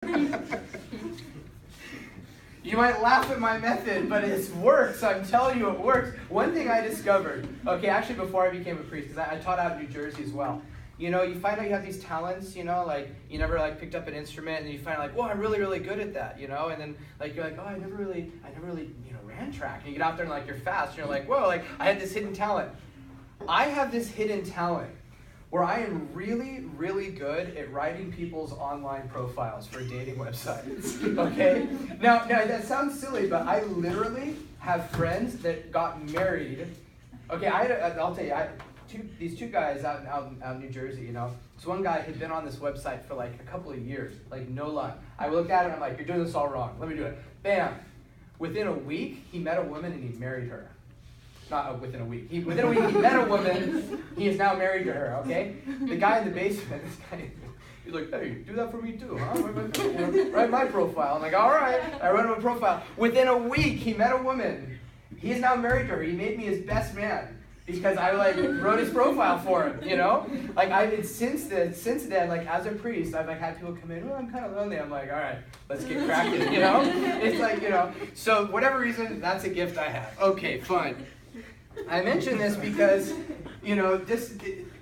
You might laugh at my method, but it works. I'm telling you, it works. One thing I discovered, okay, actually before I became a priest, because I taught out in New Jersey as well. You know, you find out you have these talents, you know, like you never like picked up an instrument, and you find like, well, I'm really, really good at that, you know, and then like you're like, oh, I never really, you know, ran track. And you get out there and like you're fast, and you're like, whoa, like I had this hidden talent. I have this hidden talent where I am really, really good at writing people's online profiles for dating websites, okay? Now that sounds silly, but I literally have friends that got married. Okay, I'll tell you, these two guys out in New Jersey, you know, this one guy had been on this website for like a couple of years, like no luck. I looked at it and I'm like, you're doing this all wrong, let me do it. Bam! Within a week, he met a woman and he married her. Not within a week. Within a week, he met a woman. He is now married to her, okay? The guy in the basement, this guy, he's like, hey, do that for me too, huh? Write my profile. I'm like, all right. I wrote him a profile. Within a week, he met a woman. He is now married to her. He made me his best man because I like wrote his profile for him, you know? Like since then, like as a priest, I've like had people come in, oh, I'm kind of lonely. I'm like, all right, let's get cracking, you know? It's like, you know, so whatever reason, that's a gift I have. Okay, fine. I mention this because, you know,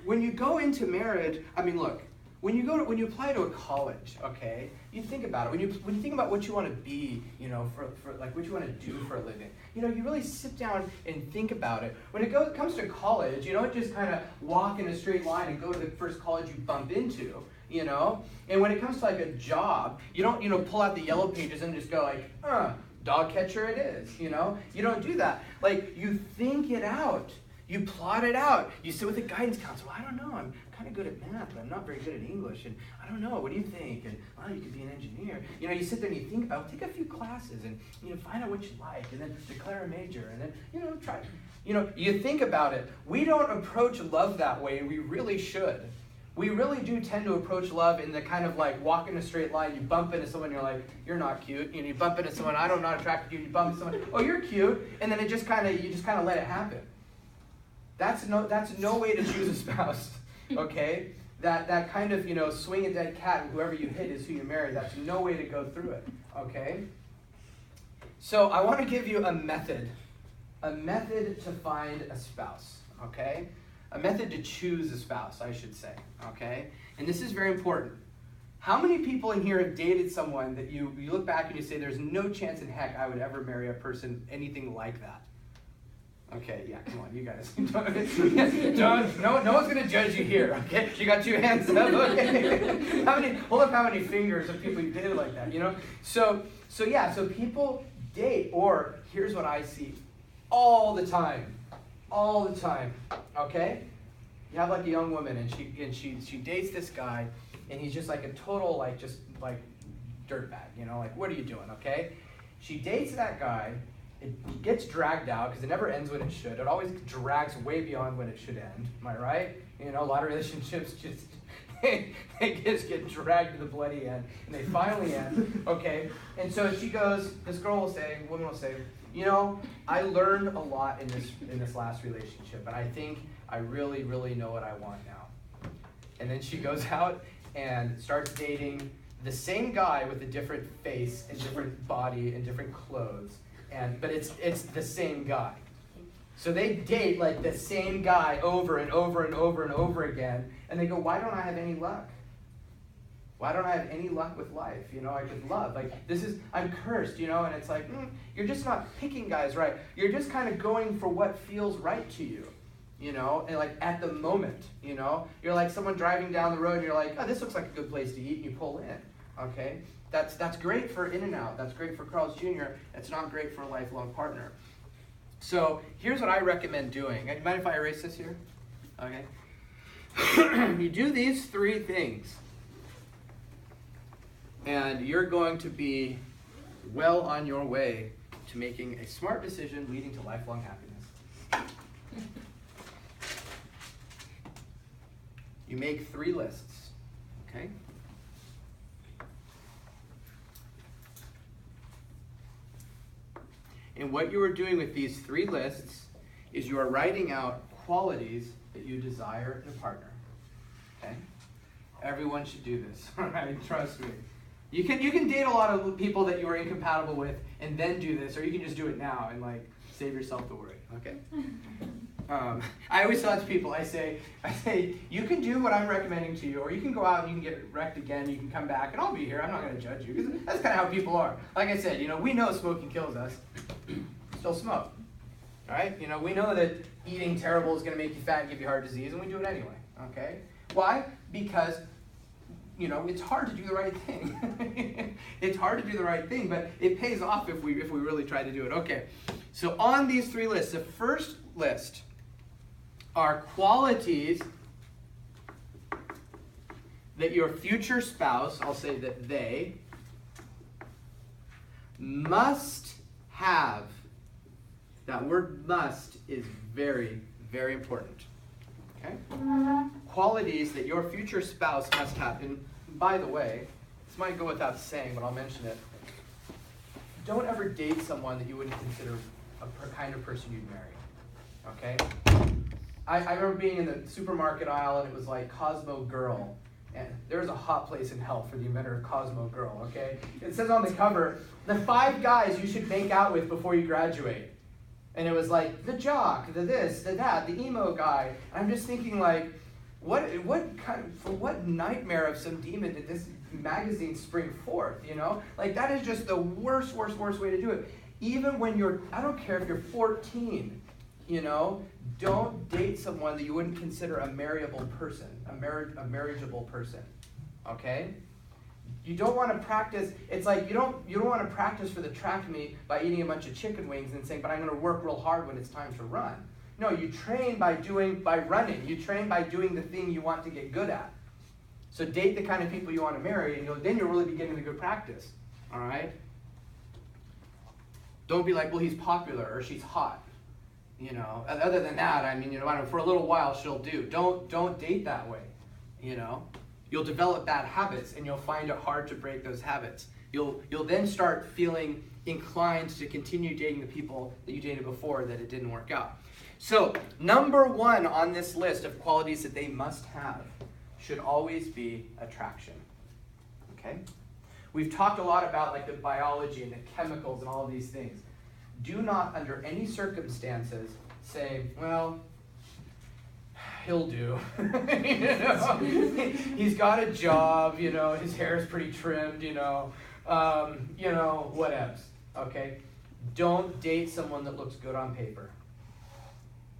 when you go into marriage, I mean, look, when you apply to a college, okay, you think about it. When you think about what you want to be, you know, for like what you want to do for a living, you know, you really sit down and think about it. When it comes to college, you don't just kind of walk in a straight line and go to the first college you bump into, you know. And when it comes to like a job, you don't, you know, pull out the yellow pages and just go like, dog catcher it is, you know? You don't do that. Like, you think it out. You plot it out. You sit with a guidance counselor. Well, I don't know. I'm kind of good at math, but I'm not very good at English. And I don't know. What do you think? And, oh, you could be an engineer. You know, you sit there and you think about it. Take a few classes and, you know, find out what you like. And then declare a major. And then, you know, try. You know, you think about it. We don't approach love that way. We really should. We really do tend to approach love in the kind of like walk in a straight line. You bump into someone, you're like, you're not cute. You know, you bump into someone, I'm not attracted to you. You bump into someone, oh, you're cute. And then you just kind of let it happen. That's no way to choose a spouse, okay? That kind of, you know, swing a dead cat and whoever you hit is who you marry. That's no way to go through it, okay? So I want to give you a method to find a spouse, okay? A method to choose a spouse, I should say, okay? And this is very important. How many people in here have dated someone that you look back and you say, there's no chance in heck I would ever marry a person anything like that? Okay, yeah, come on, you guys. No one's going to judge you here, okay? You got 2 hands up, okay? Hold up how many fingers of people you dated like that, you know? So people date, or here's what I see all the time, okay? You have like a young woman and she dates this guy and he's just like a total just dirtbag, you know, like what are you doing, okay? She dates that guy, it gets dragged out because it never ends when it should. It always drags way beyond when it should end, am I right? You know, a lot of relationships just, they just get dragged to the bloody end and they finally end, okay? And so this woman will say, you know, I learned a lot in this last relationship, and I think I really, really know what I want now. And then she goes out and starts dating the same guy with a different face and different body and different clothes, but it's the same guy. So they date like the same guy over and over and over and over again, and they go, why don't I have any luck? Why don't I have any luck with life, you know, like with love? Like, I'm cursed, you know, and it's like, you're just not picking guys right. You're just kind of going for what feels right to you, you know, and like at the moment, you know. You're like someone driving down the road and you're like, oh, this looks like a good place to eat, and you pull in, okay? That's great for In-N-Out. That's great for Carl's Jr. It's not great for a lifelong partner. So here's what I recommend doing. Do you mind if I erase this here? Okay. You do these 3 things. And you're going to be well on your way to making a smart decision leading to lifelong happiness. You make 3 lists, okay? And what you are doing with these 3 lists is you are writing out qualities that you desire in a partner, okay? Everyone should do this, all right? Trust me. You can date a lot of people that you are incompatible with and then do this, or you can just do it now and like save yourself the worry. Okay. I always tell it to people. I say, you can do what I'm recommending to you, or you can go out and you can get wrecked again. You can come back, and I'll be here. I'm not going to judge you, because that's kind of how people are. Like I said, we know smoking kills us. Still smoke. All right. We know that eating terrible is going to make you fat and give you heart disease, and we do it anyway. Okay. Why? Because it's hard to do the right thing. It's hard to do the right thing, but it pays off if we really try to do it. Okay. So on these 3 lists, the first list are qualities that your future spouse, I'll say that they, must have. That word must is very, very important. Okay? Qualities that your future spouse must have. And by the way, this might go without saying, but I'll mention it. Don't ever date someone that you wouldn't consider a kind of person you'd marry. Okay? I remember being in the supermarket aisle, and it was like Cosmo Girl. And there's a hot place in hell for the inventor of Cosmo Girl, okay? It says on the cover, the 5 guys you should make out with before you graduate. And it was like, the jock, the this, the that, the emo guy. And I'm just thinking like, for what nightmare of some demon did this magazine spring forth, Like, that is just the worst way to do it. Even when I don't care if you're 14, don't date someone that you wouldn't consider a marriageable person, a marriageable person, okay? You don't want to practice. It's like you don't want to practice for the track meet by eating a bunch of chicken wings and saying, but I'm going to work real hard when it's time to run. No, you train by running. You train by doing the thing you want to get good at. So date the kind of people you want to marry, and then you'll really be getting the good practice. All right? Don't be like, well, he's popular or she's hot. Other than that, I mean, for a little while she'll do. Don't date that way. You'll develop bad habits, and you'll find it hard to break those habits. You'll then start feeling inclined to continue dating the people that you dated before that it didn't work out. So, number 1 on this list of qualities that they must have should always be attraction. Okay? We've talked a lot about like the biology and the chemicals and all of these things. Do not, under any circumstances, say, well, he'll do. He's got a job, his hair is pretty trimmed, whatevs. Okay? Don't date someone that looks good on paper.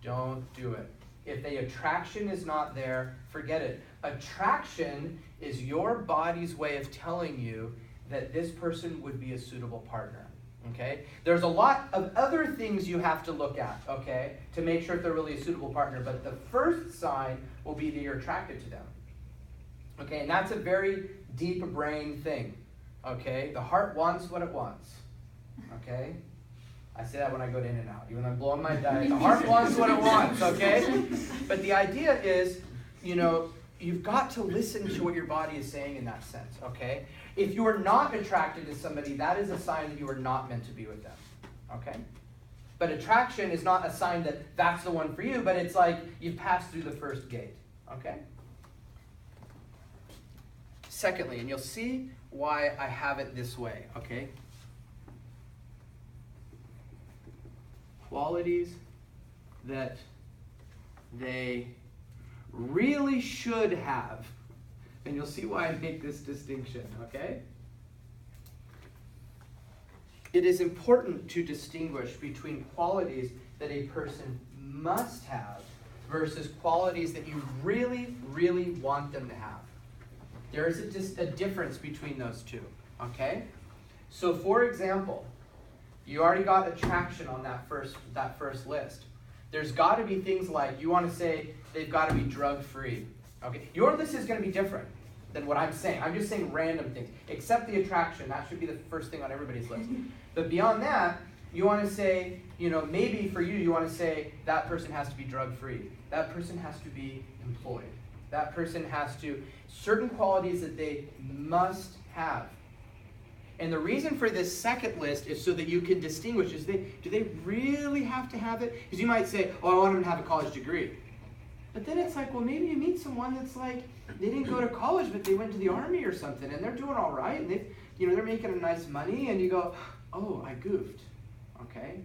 Don't do it. If the attraction is not there, forget it. Attraction is your body's way of telling you that this person would be a suitable partner. Okay? There's a lot of other things you have to look at, okay, to make sure if they're really a suitable partner, but the first sign will be that you're attracted to them. Okay, and that's a very deep brain thing. Okay? The heart wants what it wants. Okay? I say that when I go to In-N-Out. Even when I'm blowing my diet, the heart wants what it wants, okay? But the idea is, you've got to listen to what your body is saying in that sense, okay? If you are not attracted to somebody, that is a sign that you are not meant to be with them, okay? But attraction is not a sign that that's the one for you, but it's like you've passed through the first gate, okay? Secondly, and you'll see why I have it this way, okay? Qualities that they really should have. And you'll see why I make this distinction, okay? It is important to distinguish between qualities that a person must have versus qualities that you really, really want them to have. There is just a difference between those two, okay? So for example, you already got attraction on that first list. There's got to be things like, you want to say they've got to be drug-free. Okay, your list is going to be different than what I'm saying. I'm just saying random things. Except the attraction, that should be the first thing on everybody's list. But beyond that, you want to say, maybe for you want to say that person has to be drug-free. That person has to be employed. That person has to, certain qualities that they must have. And the reason for this second list is so that you can distinguish, do they really have to have it? Because you might say, oh, I want them to have a college degree. But then it's like, well, maybe you meet someone that's like, they didn't go to college, but they went to the army or something, and they're doing all right, and they're making a nice money, and you go, oh, I goofed, okay?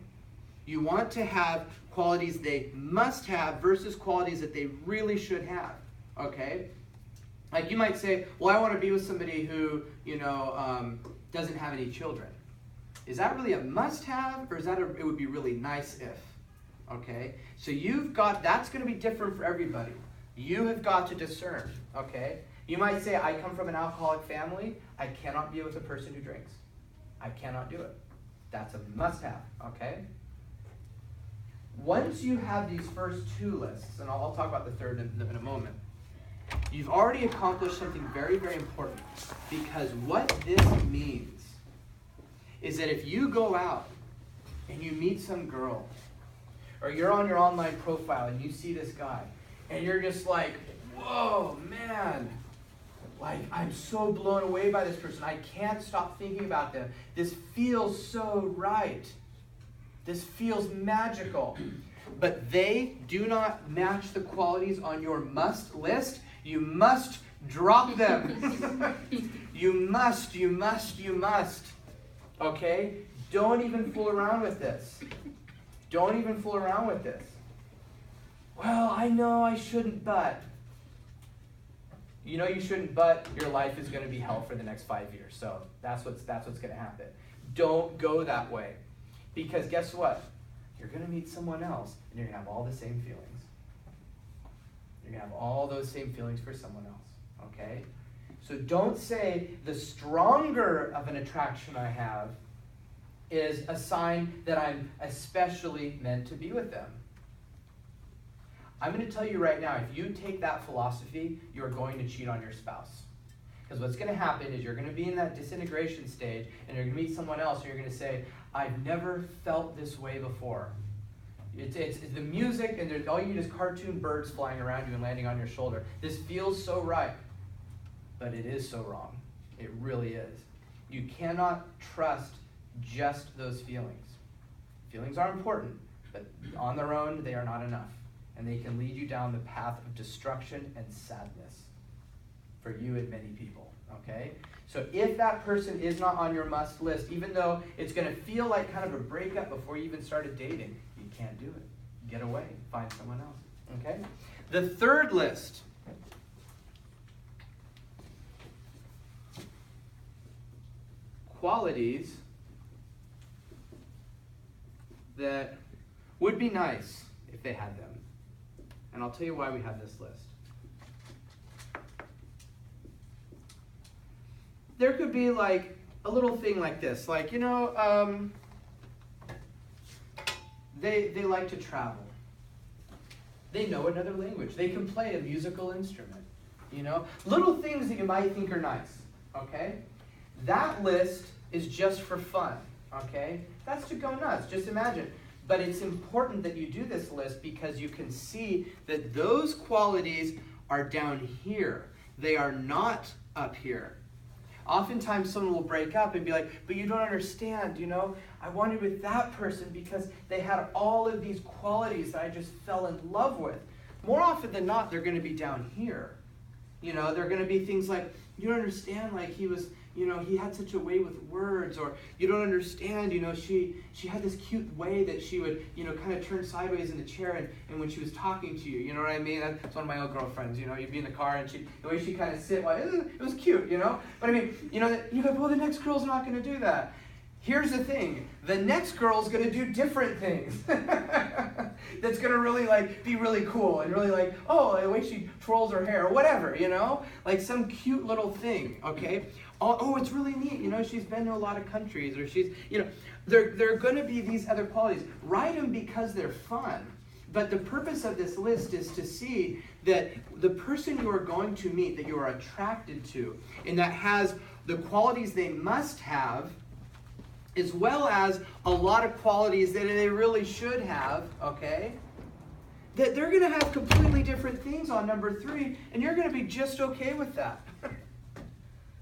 You want to have qualities they must have versus qualities that they really should have, okay? Like you might say, well, I want to be with somebody who, doesn't have any children. Is that really a must-have, or is that it would be really nice if? Okay? So that's going to be different for everybody. You have got to discern, okay? You might say, I come from an alcoholic family. I cannot be with a person who drinks. I cannot do it. That's a must-have, okay? Once you have these first two lists, and I'll talk about the third in a moment, you've already accomplished something very, very important. Because what this means is that if you go out and you meet some girl, or you're on your online profile and you see this guy, and you're just like, whoa, man, like, I'm so blown away by this person. I can't stop thinking about them. This feels so right. This feels magical. But they do not match the qualities on your must list. You must drop them. You must. Okay? Don't even fool around with this. Don't even fool around with this. Well, I know I shouldn't, but. You know you shouldn't, but your life is going to be hell for the next 5 years. So that's what's going to happen. Don't go that way. Because guess what? You're going to meet someone else, and you're going to have all the same feelings. You're going to have all those same feelings for someone else. Okay? So don't say the stronger of an attraction I have is a sign that I'm especially meant to be with them. I'm going to tell you right now, if you take that philosophy, you're going to cheat on your spouse. Because what's going to happen is you're going to be in that disintegration stage, and you're going to meet someone else, and you're going to say, I've never felt this way before. It's the music, and there's all you need is cartoon birds flying around you and landing on your shoulder. This feels so right, but it is so wrong. It really is. You cannot trust just those feelings. Feelings are important, but on their own, they are not enough. And they can lead you down the path of destruction and sadness for you and many people, okay? So if that person is not on your must list, even though it's going to feel like kind of a breakup before you even started dating, you can't do it. Get away. Find someone else, okay? The third list. Qualities that would be nice if they had them. And I'll tell you why we have this list. There could be like a little thing like this, like, they like to travel. They know another language. They can play a musical instrument, Little things that you might think are nice, okay? That list is just for fun, okay? That's to go nuts. Just imagine. But it's important that you do this list because you can see that those qualities are down here. They are not up here. Oftentimes someone will break up and be like, but you don't understand, I wanted with that person because they had all of these qualities that I just fell in love with. More often than not, they're going to be down here. They're going to be things like, you don't understand, like he was, he had such a way with words, or you don't understand, she had this cute way that she would, kind of turn sideways in the chair and when she was talking to you, you know what I mean? That's one of my old girlfriends, you'd be in the car and the way she kind of sit, it was cute, But I mean, you go, well, the next girl's not going to do that. Here's the thing, the next girl's going to do different things. That's going to really be really cool and really the way she twirls her hair or whatever, like some cute little thing, okay? Oh, it's really neat, she's been to a lot of countries, or she's, there are going to be these other qualities. Write them because they're fun. But the purpose of this list is to see that the person you are going to meet, that you are attracted to, and that has the qualities they must have, as well as a lot of qualities that they really should have, okay? That they're going to have completely different things on number 3, and you're going to be just okay with that.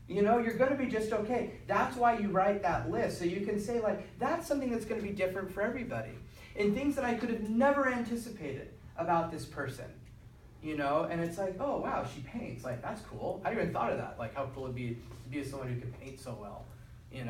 You're going to be just okay. That's why you write that list. So you can say, that's something that's going to be different for everybody. And things that I could have never anticipated about this person. you know, and it's like, oh wow, she paints, like that's cool. I never even thought of that, like how cool it'd be to be someone who can paint so well, you know.